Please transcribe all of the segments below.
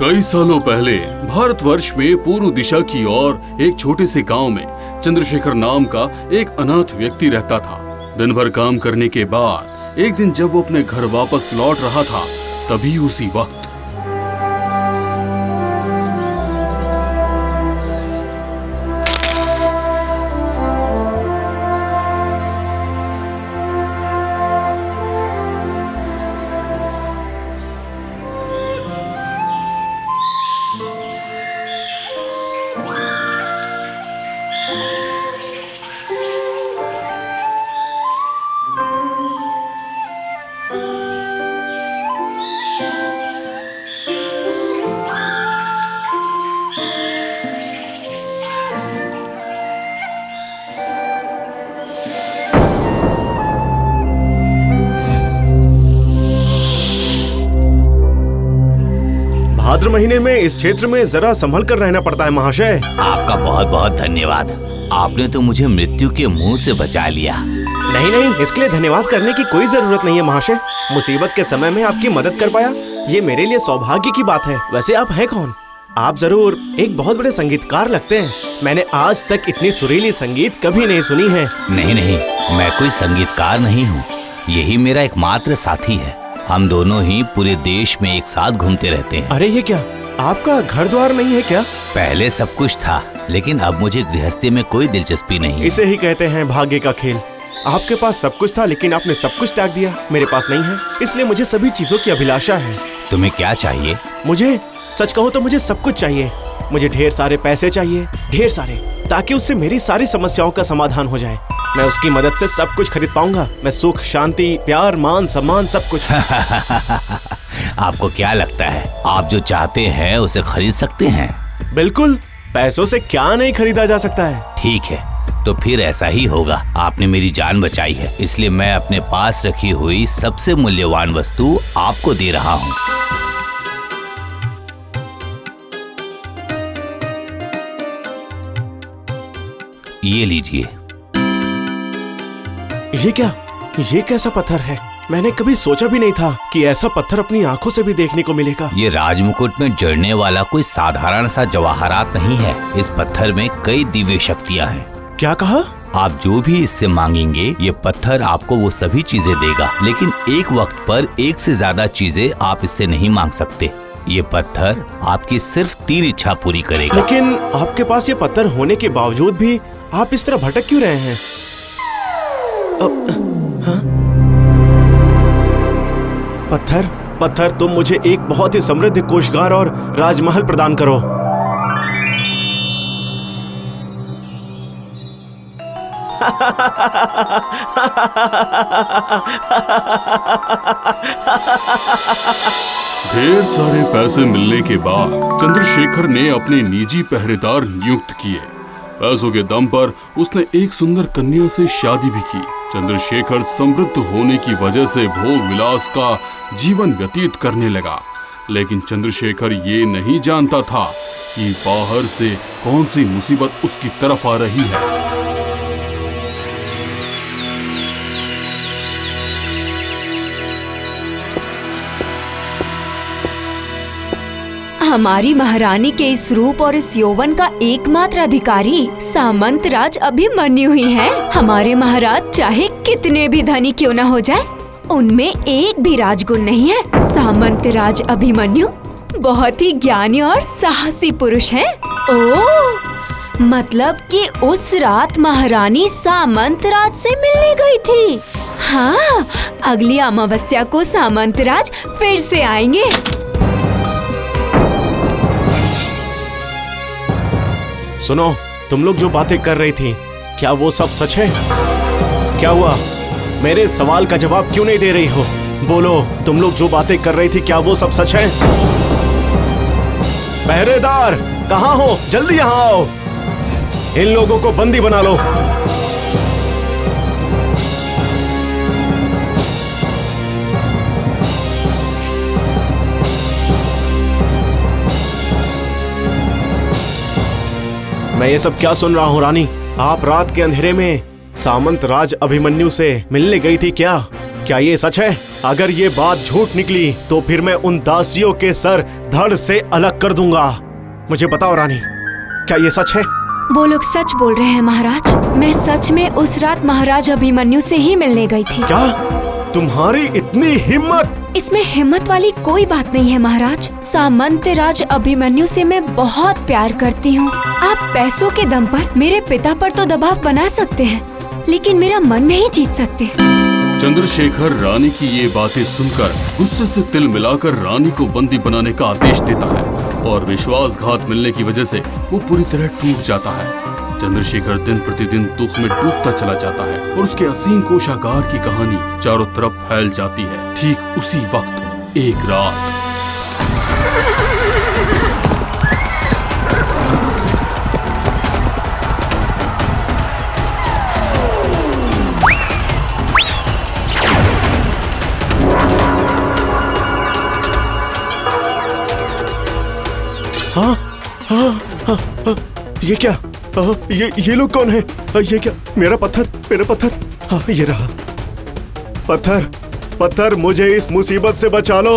कई सालों पहले भारतवर्ष में पूर्व दिशा की ओर एक छोटे से गांव में चंद्रशेखर नाम का एक अनाथ व्यक्ति रहता था। दिन भर काम करने के बाद एक दिन जब वो अपने घर वापस लौट रहा था, तभी उसी वक्त भाद्र महीने में इस क्षेत्र में जरा संभल कर रहना पड़ता है महाशय। आपका बहुत बहुत धन्यवाद। आपने तो मुझे मृत्यु के मुंह से बचा लिया। नहीं नहीं, इसके लिए धन्यवाद करने की कोई जरूरत नहीं है महाशय। मुसीबत के समय में आपकी मदद कर पाया, ये मेरे लिए सौभाग्य की बात है। वैसे आप हैं कौन? आप जरूर एक बहुत बड़े संगीतकार लगते हैं। मैंने आज तक इतनी सुरीली संगीत कभी नहीं सुनी है। नहीं नहीं, मैं कोई संगीतकार नहीं हूँ। यही मेरा एकमात्र साथी है। हम दोनों ही पूरे देश में एक साथ घूमते रहते हैं। अरे ये क्या, आपका घर द्वार नहीं है क्या? पहले सब कुछ था, लेकिन अब मुझे गृहस्थी में कोई दिलचस्पी नहीं। इसे ही कहते हैं भाग्य का खेल। आपके पास सब कुछ था, लेकिन आपने सब कुछ त्याग दिया। मेरे पास नहीं है, इसलिए मुझे सभी चीजों की अभिलाषा है। तुम्हें क्या चाहिए? मुझे सच कहूँ तो मुझे सब कुछ चाहिए। मुझे ढेर सारे पैसे चाहिए, ढेर सारे, ताकि उससे मेरी सारी समस्याओं का समाधान हो जाए। मैं उसकी मदद से सब कुछ खरीद पाऊंगा। मैं सुख, शांति, प्यार, मान, सम्मान, सब कुछ। आपको क्या लगता है, आप जो चाहते हैं उसे खरीद सकते हैं? बिल्कुल, पैसों से क्या नहीं खरीदा जा सकता है। ठीक है, तो फिर ऐसा ही होगा। आपने मेरी जान बचाई है, इसलिए मैं अपने पास रखी हुई सबसे मूल्यवान वस्तु आपको दे रहा हूँ। ये लीजिए। ये क्या? ये कैसा पत्थर है? मैंने कभी सोचा भी नहीं था कि ऐसा पत्थर अपनी आंखों से भी देखने को मिलेगा। ये राजमुकुट में जड़ने वाला कोई साधारण सा जवाहरात नहीं है। इस पत्थर में कई दिव्य शक्तियाँ हैं। क्या कहा? आप जो भी इससे मांगेंगे, ये पत्थर आपको वो सभी चीजें देगा। लेकिन एक वक्त पर एक से ज्यादा चीजें आप इससे नहीं मांग सकते। ये पत्थर आपकी सिर्फ 3 इच्छा पूरी करेगा। लेकिन आपके पास ये पत्थर होने के बावजूद भी आप इस तरह भटक क्यों रहे हैं? हाँ? पत्थर, तुम मुझे एक बहुत ही समृद्ध कोषागार और राजमहल प्रदान करो। ढेर सारे पैसे मिलने के बाद चंद्रशेखर ने अपने निजी पहरेदार नियुक्त किए। पैसों के दम पर उसने एक सुंदर कन्या से शादी भी की। चंद्रशेखर समृद्ध होने की वजह से भोग विलास का जीवन व्यतीत करने लगा। लेकिन चंद्रशेखर ये नहीं जानता था कि बाहर से कौन सी मुसीबत उसकी तरफ आ रही है। हमारी महारानी के इस रूप और इस यौवन का एकमात्र अधिकारी सामंत राज अभिमन्यु ही है। हमारे महाराज चाहे कितने भी धनी क्यों न हो जाए, उनमें एक भी राजगुण नहीं है। सामंत राज अभिमन्यु बहुत ही ज्ञानी और साहसी पुरुष है। ओह, मतलब कि उस रात महारानी सामंत राज से मिलने गई थी। हाँ, अगली अमावस्या को सामंत राज फिर से आएंगे। सुनो, तुम लोग जो बातें कर रही थी, क्या वो सब सच है? क्या हुआ? मेरे सवाल का जवाब क्यों नहीं दे रही हो? बोलो, तुम लोग जो बातें कर रही थी, क्या वो सब सच है? पहरेदार, कहाँ हो? जल्दी यहाँ आओ। इन लोगों को बंदी बना लो। मैं ये सब क्या सुन रहा हूँ रानी? आप रात के अंधेरे में सामंत राज अभिमन्यु से मिलने गई थी क्या? क्या ये सच है? अगर ये बात झूठ निकली तो फिर मैं उन दासियों के सर धड़ से अलग कर दूंगा। मुझे बताओ रानी, क्या ये सच है? वो लोग सच बोल रहे हैं महाराज। मैं सच में उस रात महाराज अभिमन्यु से ही मिलने गई थी। क्या? तुम्हारी इतनी हिम्मत? इसमें हिम्मत वाली कोई बात नहीं है महाराज। सामंत राज अभिमन्यु से मैं बहुत प्यार करती हूँ। आप पैसों के दम पर मेरे पिता पर तो दबाव बना सकते हैं, लेकिन मेरा मन नहीं जीत सकते। चंद्रशेखर रानी की ये बातें सुनकर गुस्से से तिल मिलाकर रानी को बंदी बनाने का आदेश देता है और विश्वासघात मिलने की वजह से वो पूरी तरह टूट जाता है। चंद्रशेखर दिन प्रतिदिन दुख में डूबता चला जाता है और उसके असीम कोषागार की कहानी चारों तरफ फैल जाती है। ठीक उसी वक्त एक रात ये क्या? ये लोग कौन है? ये क्या? मेरा पत्थर। हाँ, ये रहा पत्थर, मुझे इस मुसीबत से बचा लो।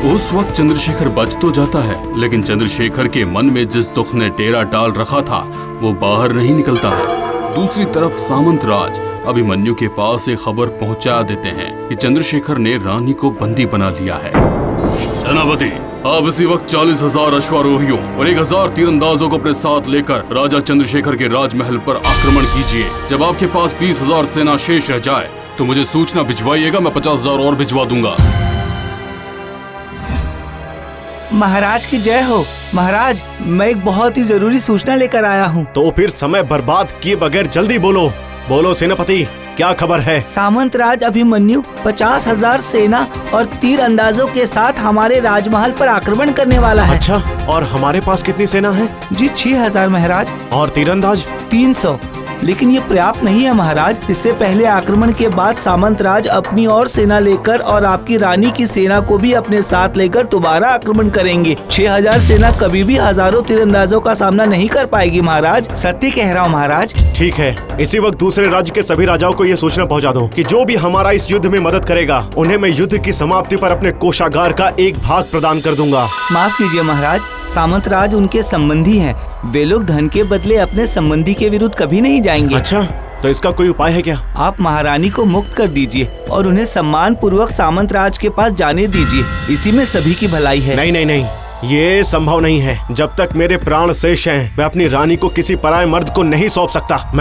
उस वक्त चंद्रशेखर बच तो जाता है, लेकिन चंद्रशेखर के मन में जिस दुख ने डेरा डाल रखा था वो बाहर नहीं निकलता है। दूसरी तरफ सामंत राज अभिमन्यु के पास एक खबर पहुंचा देते हैं कि चंद्रशेखर ने रानी को बंदी बना लिया है। सेनापति, आप इसी वक्त 40,000 अश्वारोहियों और 1,000 तीरंदाजों को अपने साथ लेकर राजा चंद्रशेखर के राजमहल पर आक्रमण कीजिए। जब आपके पास 20,000 सेना शेष रह जाए तो मुझे सूचना भिजवाइएगा, मैं 50,000 और भिजवा दूंगा। महाराज की जय हो। महाराज, मैं एक बहुत ही जरूरी सूचना लेकर आया हूँ। तो फिर समय बर्बाद किए बगैर जल्दी बोलो सेनापति, क्या खबर है? सामंत राज अभिमन्यु 50,000 सेना और तीर अंदाजों के साथ हमारे राजमहल पर आक्रमण करने वाला है। अच्छा, और हमारे पास कितनी सेना है? जी 6,000 महाराज। और तीरंदाज? 300। लेकिन ये पर्याप्त नहीं है महाराज। इससे पहले आक्रमण के बाद सामंत राज अपनी और सेना लेकर और आपकी रानी की सेना को भी अपने साथ लेकर दोबारा आक्रमण करेंगे। 6,000 सेना कभी भी हजारों तीरंदाजों का सामना नहीं कर पाएगी महाराज। सत्य कह रहा हूँ महाराज। ठीक है, इसी वक्त दूसरे राज्य के सभी राजाओं को ये सूचना पहुंचा दो कि जो भी हमारा इस युद्ध में मदद करेगा उन्हें मैं युद्ध की समाप्ति पर अपने कोषागार का एक भाग प्रदान कर दूंगा। माफ कीजिए महाराज, सामंत राज उनके संबंधी हैं। वे लोग धन के बदले अपने संबंधी के विरुद्ध कभी नहीं जाएंगे। अच्छा, तो इसका कोई उपाय है क्या? आप महारानी को मुक्त कर दीजिए और उन्हें सम्मान पूर्वक सामंत राज के पास जाने दीजिए। इसी में सभी की भलाई है। नहीं, ये संभव नहीं है। जब तक मेरे प्राण शेष हैं, मैं अपनी रानी को किसी पराये मर्द को नहीं सौंप सकता।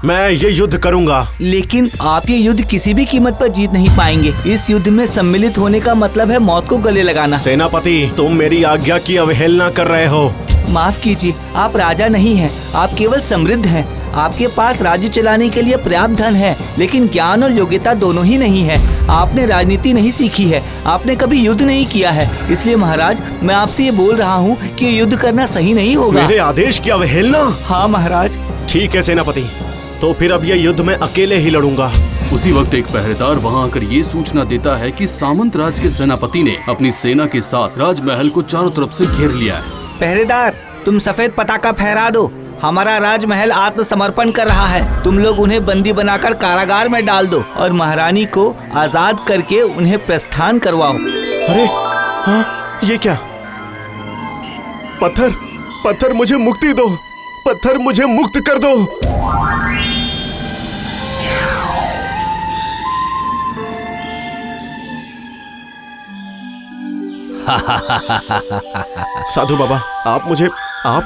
मैं ये युद्ध करूंगा। लेकिन आप ये युद्ध किसी भी कीमत पर जीत नहीं पाएंगे। इस युद्ध में सम्मिलित होने का मतलब है मौत को गले लगाना। सेनापति, तुम मेरी आज्ञा की अवहेलना कर रहे हो। माफ कीजिए, आप राजा नहीं हैं, आप केवल समृद्ध हैं। आपके पास राज्य चलाने के लिए पर्याप्त धन है, लेकिन ज्ञान और योग्यता दोनों ही नहीं है। आपने राजनीति नहीं सीखी है, आपने कभी युद्ध नहीं किया है। इसलिए महाराज, मैं आपसे ये बोल रहा हूँ कि युद्ध करना सही नहीं होगा। मेरे आदेश की अवहेलना? हाँ महाराज। ठीक है सेनापति, तो फिर अब यह युद्ध मैं अकेले ही लड़ूंगा। उसी वक्त एक पहरेदार वहां आकर ये सूचना देता है कि सामंत राज के सेनापति ने अपनी सेना के साथ राजमहल को चारों तरफ से घेर लिया है। पहरेदार, तुम सफेद पताका फहरा दो। हमारा राजमहल आत्मसमर्पण कर रहा है। तुम लोग उन्हें बंदी बनाकर कारागार में डाल दो और महारानी को आजाद करके उन्हें प्रस्थान करवाओ। अरे हाँ, ये क्या? पत्थर, मुझे मुक्ति दो। पत्थर, मुझे मुक्त कर दो। साधु बाबा, आप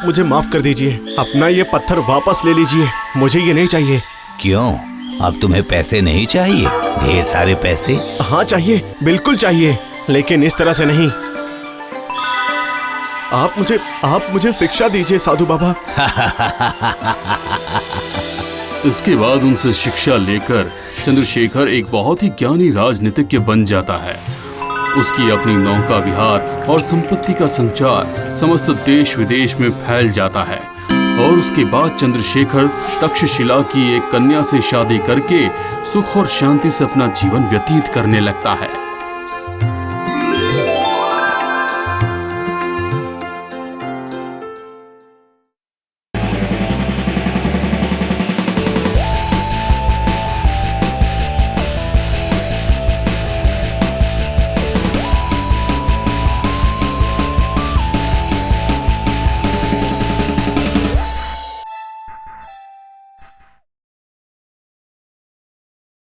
मुझे माफ कर दीजिए। अपना ये पत्थर वापस ले लीजिए, मुझे ये नहीं चाहिए। क्यों? अब तुम्हें पैसे नहीं चाहिए? ढेर सारे पैसे? हाँ चाहिए, बिल्कुल चाहिए, लेकिन इस तरह से नहीं। आप मुझे शिक्षा दीजिए साधु बाबा। इसके बाद उनसे शिक्षा लेकर चंद्रशेखर एक बहुत ही ज्ञानी राजनीतिज्ञ बन जाता है। उसकी अपनी नौका विहार और संपत्ति का संचार समस्त देश विदेश में फैल जाता है और उसके बाद चंद्रशेखर तक्षशिला की एक कन्या से शादी करके सुख और शांति से अपना जीवन व्यतीत करने लगता है।